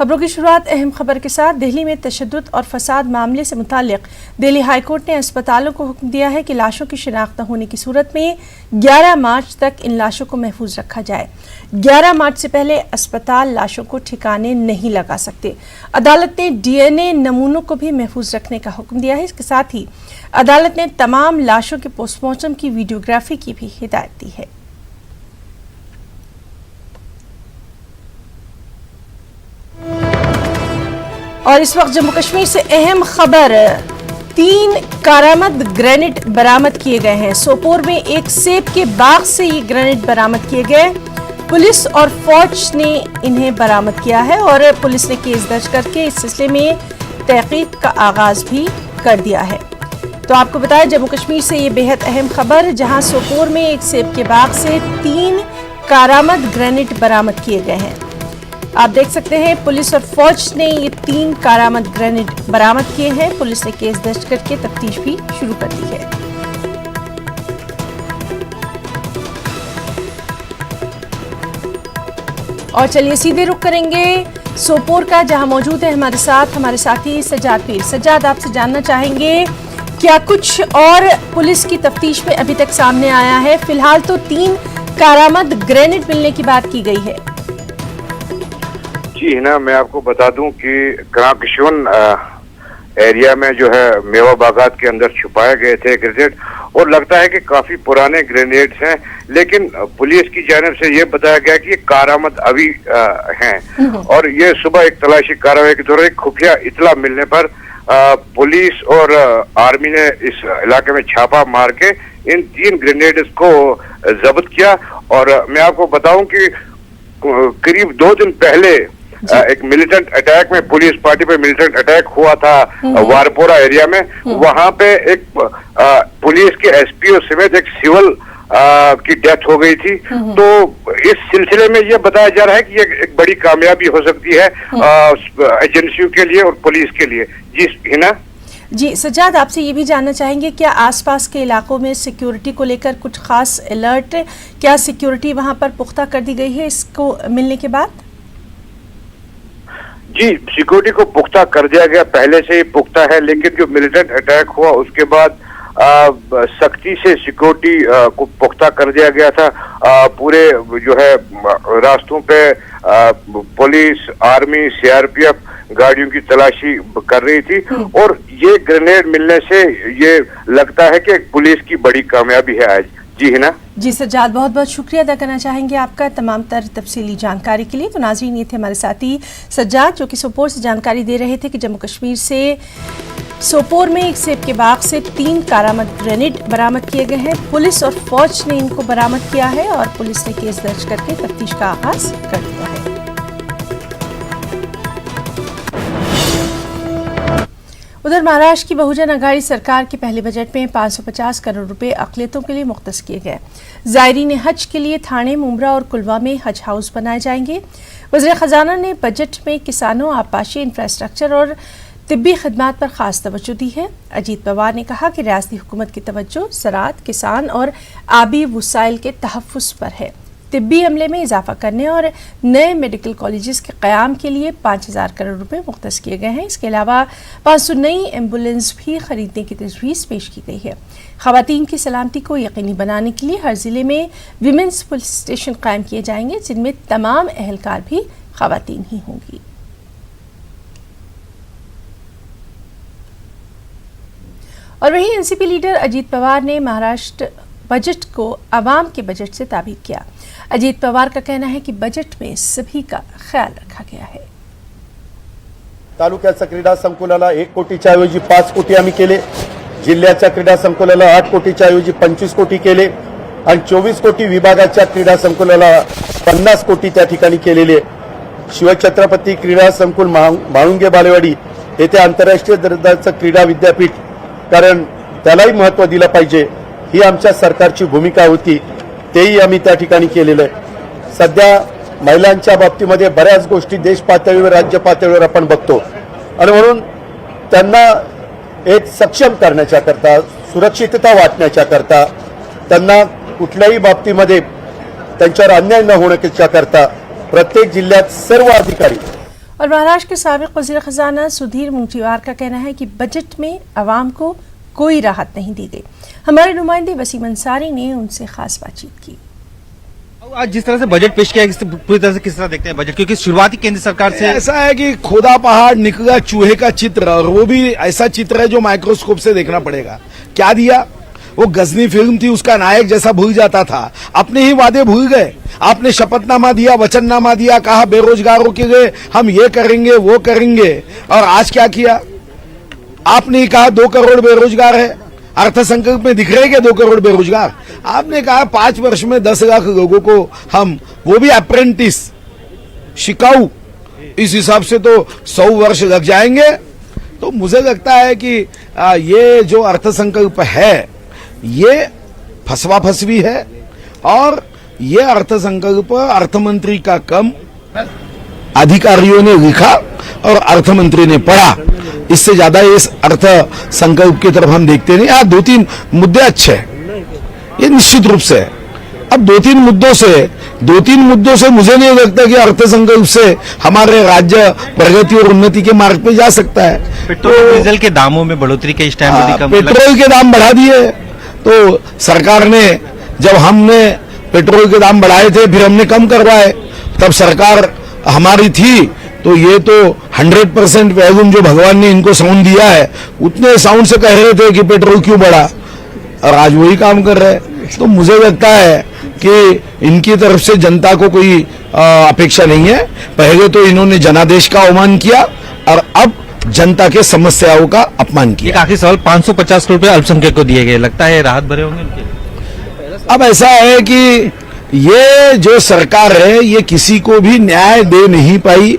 खबरों की शुरुआत अहम खबर के साथ। दिल्ली में तशद्दुद और फसाद मामले से मुताल्लिक दिल्ली हाईकोर्ट ने अस्पतालों को हुक्म दिया है कि लाशों की शिनाख्त न होने की सूरत में 11 मार्च तक इन लाशों को महफूज रखा जाए। 11 मार्च से पहले अस्पताल लाशों को ठिकाने नहीं लगा सकते। अदालत ने DNA नमूनों को भी महफूज रखने का हुक्म दिया है। इसके साथ ही अदालत ने तमाम लाशों के पोस्टमार्टम की वीडियोग्राफी की भी हिदायत दी है। और इस वक्त जम्मू कश्मीर से अहम खबर, 3 कारामद ग्रेनेड बरामद किए गए हैं। सोपोर में एक सेब के बाग से ये ग्रेनेड बरामद किए गए। पुलिस और फौज ने इन्हें बरामद किया है और पुलिस ने केस दर्ज करके इस सिलसिले में तहकीक का आगाज भी कर दिया है। तो आपको बताया जम्मू कश्मीर से ये बेहद अहम खबर, जहां सोपोर में एक सेब के बाग से 3 कारामद ग्रेनेड बरामद किए गए हैं। आप देख सकते हैं पुलिस और फौज ने ये 3 कारामद ग्रेनेड बरामद किए हैं। पुलिस ने केस दर्ज करके तफ्तीश भी शुरू कर दी है। और चलिए सीधे रुख करेंगे सोपोर का, जहां मौजूद है हमारे साथी सज्जाद पीर। सज्जाद, आपसे जानना चाहेंगे क्या कुछ और पुलिस की तफ्तीश में अभी तक सामने आया है? फिलहाल तो 3 कारामद ग्रेनेड मिलने की बात की गई है। जी है ना, मैं आपको बता दूं कि ग्राम एरिया में जो है मेवा बागात के अंदर छुपाए गए थे ग्रेनेड, और लगता है कि काफी पुराने ग्रेनेड्स हैं, लेकिन पुलिस की जानिब से ये बताया गया कि ये कारामद अभी हैं। और ये सुबह एक तलाशी कार्रवाई के दौरान खुफिया इतला मिलने पर पुलिस और आर्मी ने इस इलाके में छापा मार के इन 3 ग्रेनेड्स को जब्त किया। और मैं आपको बताऊं कि करीब 2 दिन पहले एक मिलिटेंट अटैक में, पुलिस पार्टी पे मिलिटेंट अटैक हुआ था वारपोरा एरिया में। वहां पे एक पुलिस के SPO समेत एक सिविल की डेथ हो गई थी। तो इस सिलसिले में यह बताया जा रहा है कि ये एक बड़ी कामयाबी हो सकती है एजेंसियों के लिए और पुलिस के लिए। जी हिना जी, सज्जाद, आपसे ये भी जानना चाहेंगे क्या आसपास के इलाकों में सिक्योरिटी को लेकर कुछ खास अलर्ट, क्या सिक्योरिटी वहां पर पुख्ता कर दी गई है इसको मिलने के बाद? जी, सिक्योरिटी को पुख्ता कर दिया गया, पहले से ही पुख्ता है, लेकिन जो मिलिटेंट अटैक हुआ उसके बाद सख्ती से सिक्योरिटी को पुख्ता कर दिया गया था। पूरे जो है रास्तों पे पुलिस, आर्मी, CRPF गाड़ियों की तलाशी कर रही थी। और ये ग्रेनेड मिलने से ये लगता है कि पुलिस की बड़ी कामयाबी है आज। जी है ना। जी सज्जाद, बहुत बहुत शुक्रिया अदा करना चाहेंगे आपका तमाम तर तफसीली जानकारी के लिए। तो नाज़रीन, ये थे हमारे साथी सज्जाद जो कि सोपोर से जानकारी दे रहे थे कि जम्मू कश्मीर से सोपोर में एक सेब के बाग से 3 कारामद ग्रेनेड बरामद किए गए हैं। पुलिस और फौज ने इनको बरामद किया है और पुलिस ने केस दर्ज करके तफ्तीश का आगाज कर दिया है। उधर महाराष्ट्र की बहुजन अघाड़ी सरकार के पहले बजट में 550 करोड़ रुपए अक़लियतों के लिए मुख्तस किए गए। ज़ायरीन हज के लिए थाने, मुंब्रा और कुलवा में हज हाउस बनाए जाएंगे। वज़ीर ख़जाना ने बजट में किसानों, आबपाशी, इंफ्रास्ट्रक्चर और तिब्बी खदमात पर ख़ास तवज्जो दी है। अजीत पवार ने कहा कि रियासती हुकूमत की तवज्जो ज़राअत, किसान और आबी वसाइल के तहफ़्फ़ुज़ पर है। तिब्बी अमले में इजाफा करने और नए मेडिकल कॉलेजेस के क़याम के लिए 5000 करोड़ रुपए मुख्तस किए गए हैं। इसके अलावा 500 नई एम्बुलेंस भी खरीदने की तजवीज़ पेश की गई है। ख़वातीन की सलामती को यकीनी बनाने के लिए हर ज़िले में विमेंस पुलिस स्टेशन कायम किए जाएंगे, जिनमें तमाम अहलकार भी ख़वातीन ही होंगी। और वहीं NCP लीडर अजीत पवार ने महाराष्ट्र बजट को आवाम के बजट से ताबीर किया। अजीत पवार का कहना है कि बजट में सभी का ख्याल रखा गया है। तालुक्याच्या क्रीडा संकुलाला 1 कोटीच्या ऐवजी 5 कोटी आम्ही केले, जिल्ह्याच्या क्रीडा संकुलाला 8 कोटीच्या ऐवजी 25 कोटी केले आणि 24 कोटी विभागाच्या क्रीडा संकुलाला 50 कोटी त्या ठिकाणी केलेले। शिवछत्रपती क्रीडा संकुल म्हाळुंगे बालेवाडी येथे आंतरराष्ट्रीय दर्जाचं क्रीडा विद्यापीठ, कारण त्यालाही महत्त्व दिलं पाहिजे, ही आमच्या सरकारची भूमिका होती, तेही आम्ही त्या ठिकाणी केलेलं आहे। सध्या महिलांच्या बाबतीमध्ये बऱ्याच गोष्टी देश पातळीवर, राज्य पातळीवर आपण बघतो आणि म्हणून त्यांना एक सक्षम करण्याच्या करता, सुरक्षितता वाटण्याच्या करता, त्यांना कुठल्याही बाबतीमध्ये त्यांच्यावर अन्याय न होण्याच्या करता प्रत्येक जिल्ह्यात सर्व अधिकारी और महाराष्ट्र के साबिक वज़ीर खजाना सुधीर मुंगटीवार का कहना है कि बजट में आवाम को कोई राहत नहीं दी गई। हमारे नुमाइंदे वसीम अंसारी ने उनसे खास बातचीत की। आज जिस तरह से बजट पेश किया पूरी तरह से किस तरह देखते हैं बजट, क्योंकि शुरुआती केंद्र सरकार से ऐसा है कि खोदा पहाड़ निकला चूहे का चित्र, और वो भी ऐसा चित्र है जो माइक्रोस्कोप से देखना पड़ेगा। क्या दिया? वो गजनी फिल्म थी, उसका नायक जैसा भूल जाता था, अपने ही वादे भूल गए। आपने शपथनामा दिया, वचननामा दिया, कहा बेरोजगारों के लिए हम ये करेंगे वो करेंगे, और आज क्या किया? आपने कहा 2 करोड़ बेरोजगार है, अर्थसंकल्प में दिख रहे हैं 2 करोड़ बेरोजगार। आपने कहा 5 वर्ष में 10 लाख लोगों को हम, वो भी अप्रेंटिस शिकाऊ, इस हिसाब से तो 100 वर्ष लग जाएंगे। तो मुझे लगता है कि ये जो अर्थसंकल्प है ये फसवा फसवी है, और ये अर्थसंकल्प अर्थमंत्री का कम अधिकारियों ने लिखा और अर्थमंत्री ने पढ़ा। इससे ज्यादा इस अर्थ संकल्प की तरफ हम देखते नहीं। 2-3 मुद्दे अच्छे हैं, ये निश्चित रूप से। अब 2-3 मुद्दों से मुझे नहीं लगता कि अर्थ संकल्प से हमारे राज्य प्रगति और उन्नति के मार्ग पे जा सकता है। पेट्रोल डीजल के दामों में बढ़ोतरी के इस टाइम पेट्रोल के दाम बढ़ा दिए, तो सरकार ने, जब हमने पेट्रोल के दाम बढ़ाए थे फिर हमने कम करवाए, तब सरकार हमारी थी, तो ये तो 100% वैगुन जो भगवान ने इनको साउंड दिया है, उतने साउंड से कह रहे थे कि पेट्रोल क्यों बढ़ा, और आज वही काम कर रहे हैं। तो मुझे लगता है कि इनकी तरफ से जनता को कोई अपेक्षा नहीं है। पहले तो इन्होंने जनादेश का अवमान किया और अब जनता के समस्याओं का अपमान किया। एक आखिरी सवाल, 550 करोड़ रुपए अल्पसंख्यक को दिए गए, लगता है राहत भरे होंगे उनके? अब ऐसा है कि ये जो सरकार है ये किसी को भी न्याय दे नहीं पाई।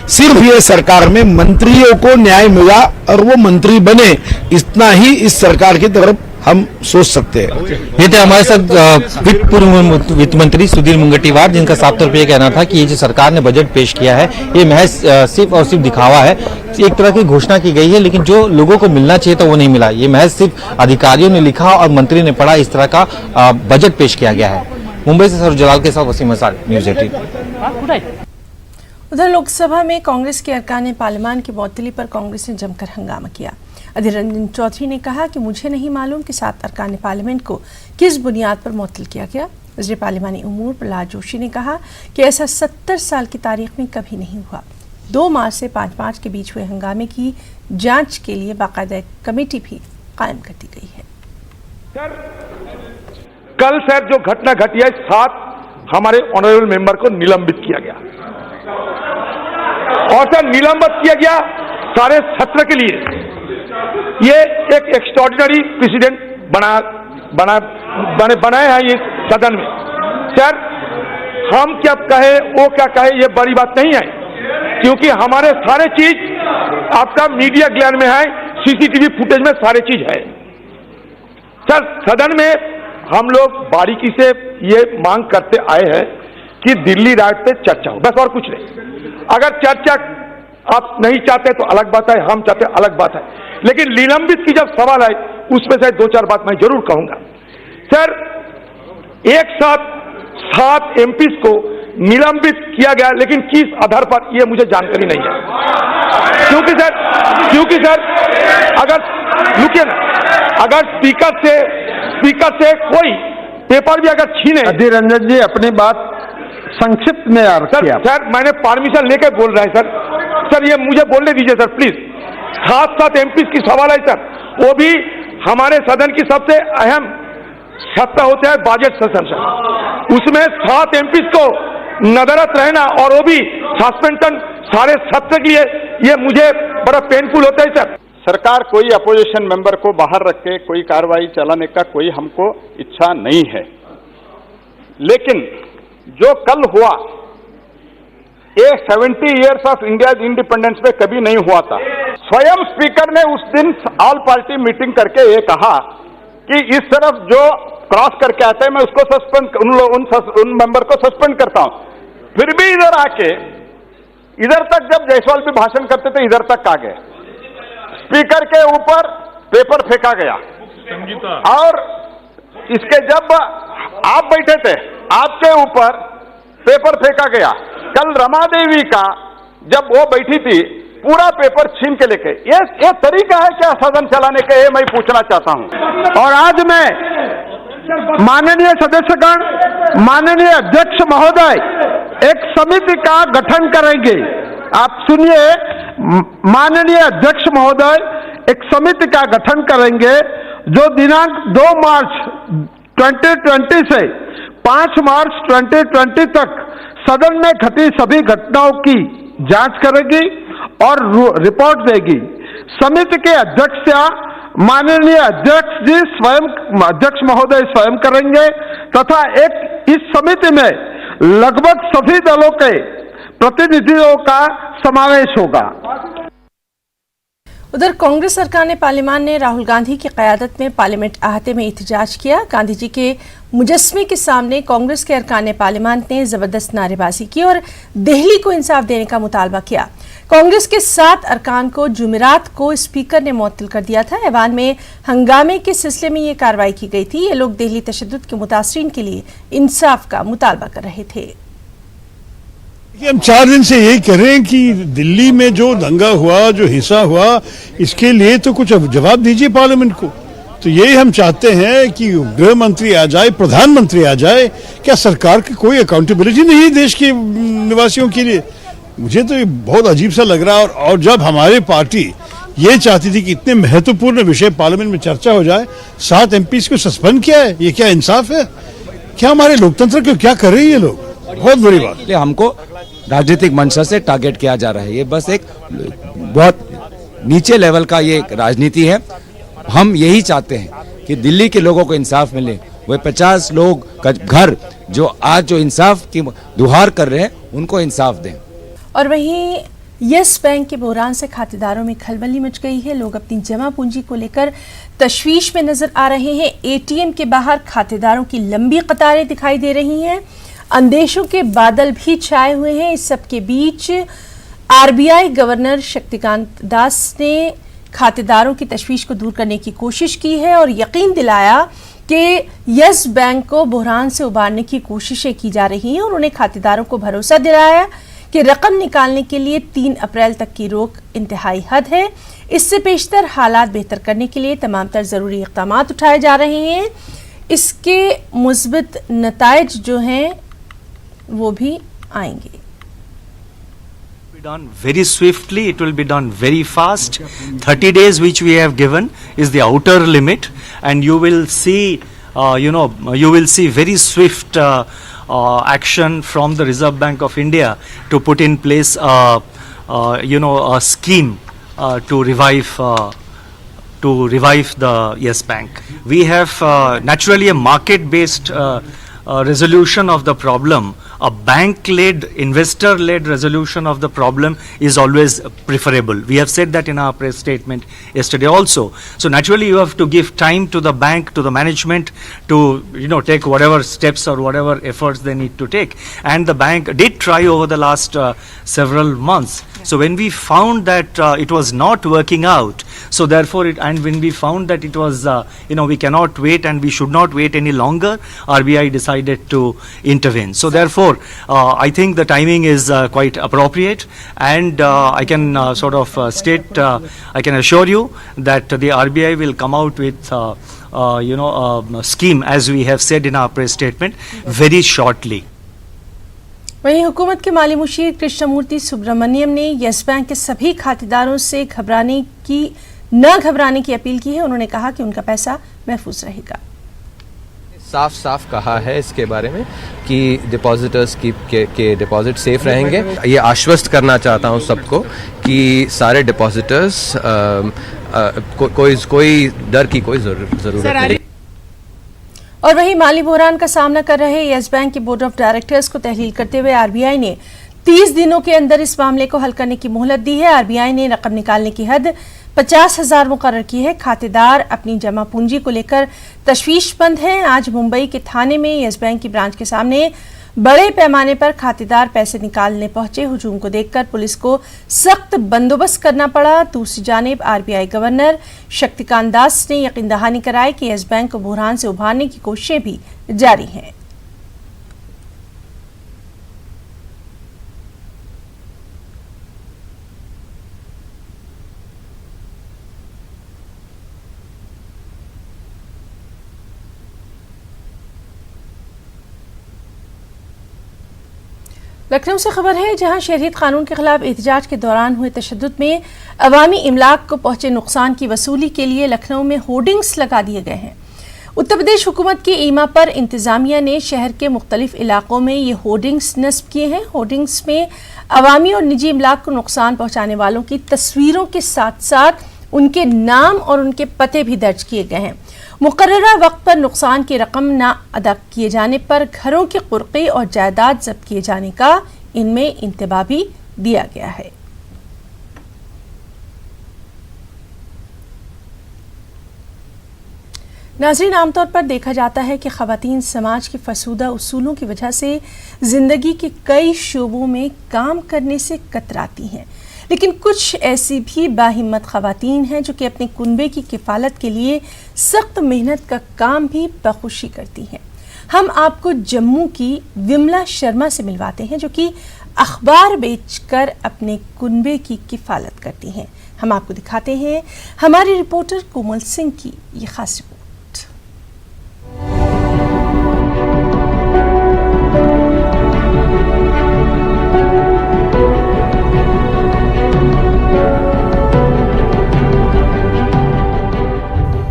सिर्फ ये सरकार में मंत्रियों को न्याय मिला और वो मंत्री बने, इतना ही इस सरकार की तरफ हम सोच सकते हैं। ये थे हमारे साथ पूर्व वित्त मंत्री सुधीर मुंगटीवार, जिनका साफ तौर पर यह कहना था कि ये जो सरकार ने बजट पेश किया है ये महज सिर्फ और सिर्फ दिखावा है। एक तरह की घोषणा की गई है लेकिन जो लोगों को मिलना चाहिए था वो नहीं मिला। ये महज सिर्फ अधिकारियों ने लिखा और मंत्री ने पढ़ा, इस तरह का बजट पेश किया गया है। मुंबई से सर जलाल के साथ वसीम अंसारी, न्यूज़ 18। उधर लोकसभा में कांग्रेस के अरकान पार्लियामान की मुअत्तली पर कांग्रेस ने जमकर हंगामा किया। अधीर रंजन चौधरी ने कहा कि मुझे नहीं मालूम कि 7 अरकान पार्लियामेंट को किस बुनियाद पर मुअत्तल किया गया। वज़ीर पार्लिमानी उमूर प्रहलाद जोशी ने कहा कि ऐसा 70 साल की तारीख में कभी नहीं हुआ। 2 मार्च से 5 मार्च के बीच हुए हंगामे की जांच के लिए बाकायदा कमेटी भी कायम कर दी गई है। सर, कल सर जो घटना घटी है, 7 हमारे ऑनरेबल मेंबर को निलंबित किया गया, और सर निलंबित किया गया सारे सत्र के लिए। ये एक एक्स्ट्राऑर्डिनरी प्रेसिडेंट बनाए हैं ये सदन में। सर हम क्या कहे वो क्या कहे ये बड़ी बात नहीं है, क्योंकि हमारे सारे चीज आपका मीडिया ज्ञान में है, सीसीटीवी फुटेज में सारे चीज है। सर सदन में हम लोग बारीकी से ये मांग करते आए हैं कि दिल्ली राइट पे चर्चा हो, बस और कुछ नहीं। अगर चर्चा आप नहीं चाहते तो अलग बात है, हम चाहते अलग बात है, लेकिन निलंबित की जब सवाल आए उसमें से 2-4 बात मैं जरूर कहूंगा। सर एक साथ 7 एमपीज को निलंबित किया गया, लेकिन किस आधार पर ये मुझे जानकारी नहीं है। क्योंकि सर अगर रुकिए ना, अगर स्पीकर से कोई पेपर भी अगर छीने। अधीर रंजन जी अपनी बात संक्षिप्त में सर मैंने परमिशन लेकर बोल रहा है सर ये मुझे बोलने दीजिए सर प्लीज। 7 एमपीज की सवाल है सर, वो भी हमारे सदन की सबसे अहम सत्ता होता है बजट सदन, उसमें 7 एमपीज को नजरत रहना और वो भी सस्पेंशन सारे सत्र के लिए, ये मुझे बड़ा पेनफुल होता है सर। सरकार कोई अपोजिशन मेंबर को बाहर रख के कोई कार्रवाई चलाने का कोई हमको इच्छा नहीं है, लेकिन जो कल हुआ ये 70 इयर्स ऑफ इंडिया इंडिपेंडेंस में कभी नहीं हुआ था। स्वयं स्पीकर ने उस दिन ऑल पार्टी मीटिंग करके ये कहा कि इस तरफ जो क्रॉस करके आते हैं मैं उसको सस्पेंड, उन मेंबर को सस्पेंड करता हूं। फिर भी इधर आके इधर तक जब जायसवाल भी भाषण करते थे इधर तक आ गए, स्पीकर के ऊपर पेपर फेंका गया, और इसके जब आप बैठे थे आपके ऊपर पेपर फेंका गया। कल रमा देवी का जब वो बैठी थी पूरा पेपर छीन के लेके, ये तरीका है क्या सदन चलाने का, ये मैं पूछना चाहता हूं। और आज मैं माननीय सदस्यगण, माननीय अध्यक्ष महोदय एक समिति का गठन करेंगे। आप सुनिए, माननीय अध्यक्ष महोदय एक समिति का गठन करेंगे जो दिनांक 2 मार्च 2020 से 5 मार्च 2020 तक सदन में घटी सभी घटनाओं की जांच करेगी और रिपोर्ट देगी। समिति के अध्यक्षता माननीय अध्यक्ष जी स्वयं, अध्यक्ष महोदय स्वयं करेंगे तथा इस समिति में लगभग सभी दलों के प्रतिनिधियों का समावेश होगा। उधर कांग्रेस सरकार ने पार्लियामान ने राहुल गांधी की क़यादत में पार्लियामेंट अहाते में एहतजाज किया। गांधी जी के मुजस्समे के सामने कांग्रेस के अरकान पार्लियामान ने जबरदस्त नारेबाजी की और दिल्ली को इंसाफ देने का मुतालबा किया। कांग्रेस के 7 अरकान को जुमेरात को स्पीकर ने मुअत्तल कर दिया था। ऐवान में हंगामे के सिलसिले में ये कार्रवाई की गई थी। ये लोग दिल्ली तशद्दुद के मुतासरीन के लिए इंसाफ का मुतालबा कर रहे थे। हम 4 दिन से यही कह रहे हैं कि दिल्ली में जो दंगा हुआ, जो हिंसा हुआ, इसके लिए तो कुछ जवाब दीजिए पार्लियामेंट को। तो यही हम चाहते हैं कि गृह मंत्री आ जाए, प्रधानमंत्री आ जाए। क्या सरकार की कोई अकाउंटेबिलिटी नहीं है देश के निवासियों के लिए? मुझे तो ये बहुत अजीब सा लग रहा है। और जब हमारी पार्टी ये चाहती थी कि इतने महत्वपूर्ण विषय पार्लियामेंट में चर्चा हो जाए, 7 MPs को सस्पेंड किया है, ये क्या इंसाफ है? क्या हमारे लोकतंत्र को क्या कर रहे हैं ये लोग? बहुत बड़ी बात। हमको राजनीतिक मंशा से टारगेट किया जा रहा है। ये बस एक बहुत नीचे लेवल का ये राजनीति है। हम यही चाहते हैं कि दिल्ली के लोगों को इंसाफ मिले। वे 50 लोग का घर जो आज जो इंसाफ की दुहार कर रहे हैं, उनको इंसाफ दें। और वहीं यस बैंक के बहरान से खातेदारों में खलबली मच गई है। लोग अपनी जमा पूंजी को लेकर तशवीश में नजर आ रहे हैं। ATM के बाहर खातेदारों की लंबी कतारें दिखाई दे रही हैं। अंदेशों के बादल भी छाए हुए हैं। इस सब के बीच RBI गवर्नर शक्तिकांत दास ने खातेदारों की तशवीश को दूर करने की कोशिश की है और यकीन दिलाया कि यस बैंक को बहरान से उबारने की कोशिशें की जा रही हैं और उन्हें खातेदारों को भरोसा दिलाया कि रकम निकालने के लिए 3 अप्रैल तक की रोक इंतहाई हद है। इससे पेशतर हालात बेहतर करने के लिए तमाम तर ज़रूरी इक़दाम उठाए जा रहे हैं। इसके मुस्बित नताइज जो हैं वो भी आएंगे। Be done very swiftly, it will be done very fast. 30 days which we have given is the outer limit, and you will see you will see very swift action from the Reserve Bank of India to put in place a scheme to revive the Yes Bank. We have naturally a market based resolution of the problem. A bank-led, investor-led resolution of the problem is always preferable. We have said that in our press statement yesterday also. So naturally you have to give time to the bank, to the management to take whatever steps or whatever efforts they need to take. And the bank did try over the last several months. So when we found that it was not working out, so therefore when we found that it was we cannot wait and we should not wait any longer, RBI decided to intervene. So therefore I think the timing is quite appropriate, and I can state, I can assure you that the RBI will come out with a scheme, as we have said in our press statement, very shortly. वहीं हुकूमत के माली मुशीर कृष्णमूर्ति सुब्रमण्यम ने yes bank के सभी खातेदारों से न घबराने की अपील की है। उन्होंने कहा कि उनका पैसा महफूज रहेगा। साफ साफ कहा है इसके बारे में कि डिपॉजिटर्स के डिपॉजिट सेफ रहेंगे। ये आश्वस्त करना चाहता हूँ सबको कि सारे डिपॉजिटर्स कोई डर की कोई जरूरत नहीं। और वहीं माली बहरान का सामना कर रहे यस बैंक के बोर्ड ऑफ डायरेक्टर्स को तहलील करते हुए RBI ने 30 दिनों के अंदर इस मामले को हल करने की मोहलत दी है। RBI ने रकम निकालने की हद 50,000 मुकर्रर की है। खातेदार अपनी जमा पूंजी को लेकर तशवीशमंद हैं। आज मुंबई के थाने में यस बैंक की ब्रांच के सामने बड़े पैमाने पर खातेदार पैसे निकालने पहुंचे। हुजूम को देखकर पुलिस को सख्त बंदोबस्त करना पड़ा। दूसरी जानिब RBI गवर्नर शक्तिकांत दास ने यकीन दहानी कराई कि यस बैंक को बहरान से उभारने की कोशिशें भी जारी हैं। लखनऊ से खबर है, जहां शहरियत कानून के खिलाफ एहतजाज के दौरान हुए तशद्दुद में अवामी इमलाक को पहुंचे नुकसान की वसूली के लिए लखनऊ में होर्डिंग्स लगा दिए गए हैं। उत्तर प्रदेश हुकूमत की ईमा पर इंतजामिया ने शहर के मुख्तलिफ इलाकों में ये होर्डिंग्स नस्ब किए हैं। होर्डिंग्स में अवामी और निजी इमलाक को नुकसान पहुंचाने वालों की तस्वीरों के साथ साथ उनके नाम और उनके पते भी दर्ज किए गए हैं। मुकर्ररा वक्त पर नुकसान की रकम न अदा किए जाने पर घरों की कुर्की और जायदाद जब्त किए जाने का इनमें इंतबा भी दिया गया है। नाज़रीन, आमतौर पर देखा जाता है कि ख़वातीन समाज के फसूदा उसूलों की वजह से ज़िंदगी के कई शोबों में काम करने से कतराती हैं, लेकिन कुछ ऐसी भी बाहिम्मत ख़वातीन हैं जो कि अपने कुनबे की किफ़ालत के लिए सख्त मेहनत का काम भी बखुशी करती हैं। हम आपको जम्मू की विमला शर्मा से मिलवाते हैं, जो कि अखबार बेचकर अपने कुनबे की किफ़ालत करती हैं। हम आपको दिखाते हैं हमारी रिपोर्टर कोमल सिंह की ये खास रिपोर्ट।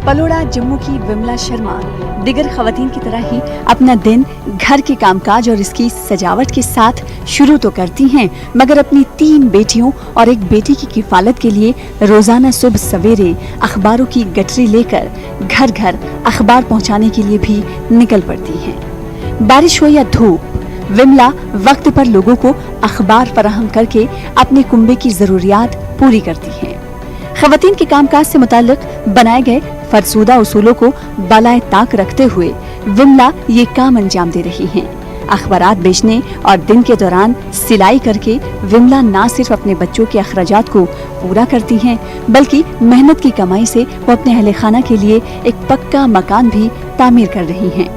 पलोड़ा जम्मू की विमला शर्मा दिगर खवातीन की तरह ही अपना दिन घर के कामकाज और इसकी सजावट के साथ शुरू तो करती हैं, मगर अपनी 3 बेटियों और एक बेटी की किफालत के लिए रोजाना सुबह सवेरे अखबारों की गठरी लेकर घर घर अखबार पहुंचाने के लिए भी निकल पड़ती हैं। बारिश हो या धूप, विमला वक्त पर लोगों को अखबार फराहम करके अपने कुंबे की जरूरियात पूरी करती हैं। खवातीन के कामकाज से मुताल्लिक बनाए गए फरसूदा उसूलों को बालाए ताक रखते हुए विमला ये काम अंजाम दे रही हैं। अखबारात बेचने और दिन के दौरान सिलाई करके विमला न सिर्फ अपने बच्चों के अखराजात को पूरा करती हैं, बल्कि मेहनत की कमाई से वो अपने अहले खाना के लिए एक पक्का मकान भी तामीर कर रही हैं।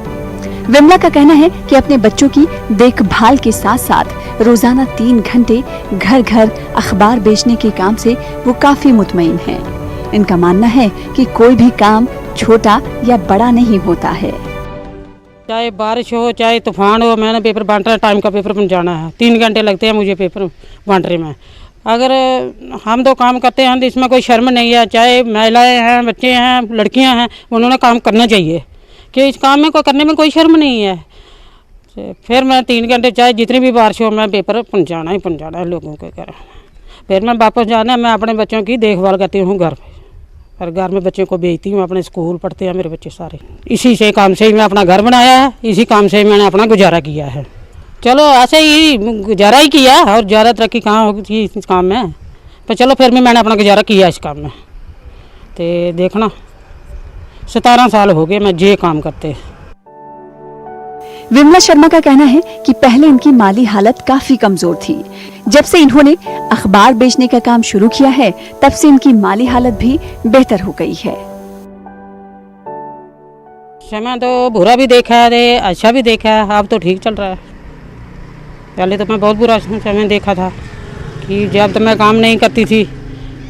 विमला का कहना है कि अपने बच्चों की देखभाल के साथ साथ रोजाना 3 घंटे घर घर अखबार बेचने के काम से वो काफी मुतमईन हैं। इनका मानना है कि कोई भी काम छोटा या बड़ा नहीं होता है। चाहे बारिश हो चाहे तूफान हो, मैंने पेपर बांट रहा, टाइम का पेपर जाना है, 3 घंटे लगते हैं मुझे पेपर बांटने में। अगर हम तो काम करते हैं तो इसमें कोई शर्म नहीं है, चाहे महिलाएं हैं, बच्चे हैं, लड़कियां हैं, उन्होंने काम करना चाहिए कि इस काम में करने में कोई शर्म नहीं है। फिर मैं 3 घंटे चाहे जितनी भी बारिश हो, मैं पेपर पहुँचाना है लोगों के घर। फिर मैं वापस जाना, मैं अपने बच्चों की देखभाल करती हूँ घर में, और घर में बच्चों को भेजती हूँ, अपने स्कूल पढ़ते हैं मेरे बच्चे सारे। इसी से काम से ही मैं अपना घर बनाया है, इसी काम से मैंने अपना गुजारा किया है। चलो ऐसे ही गुजारा ही किया, और ज़्यादा तरक्की कहाँ होगी इस काम में, पर चलो फिर भी मैंने अपना गुजारा किया इस काम में। तो देखना 17 साल हो गए मैं ये काम करते। विमला शर्मा का कहना है कि पहले इनकी माली हालत काफी कमजोर थी। जब से इन्होंने अखबार बेचने का काम शुरू किया है, तब से इनकी माली हालत भी बेहतर हो गई है। समय तो बुरा भी देखा है, अच्छा भी देखा है, अब तो ठीक चल रहा है। पहले तो मैं बहुत बुरा समय देखा था कि जब तो मैं काम नहीं करती थी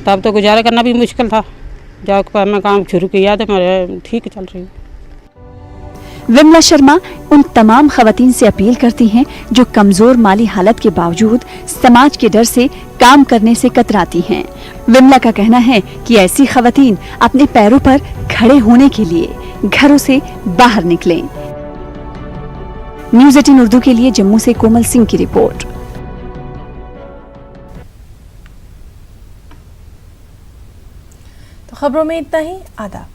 तब तो गुजारा करना भी मुश्किल था। जब मैं काम शुरू किया तो मैं ठीक चल रही हूँ। विमला शर्मा उन तमाम खवातीन से अपील करती हैं जो कमजोर माली हालत के बावजूद समाज के डर से काम करने से कतराती हैं। विमला का कहना है कि ऐसी खवातीन अपने पैरों पर खड़े होने के लिए घरों से बाहर निकलें। न्यूज़ 18 उर्दू के लिए जम्मू से कोमल सिंह की रिपोर्ट। तो खबरों में इतना ही। आदाब।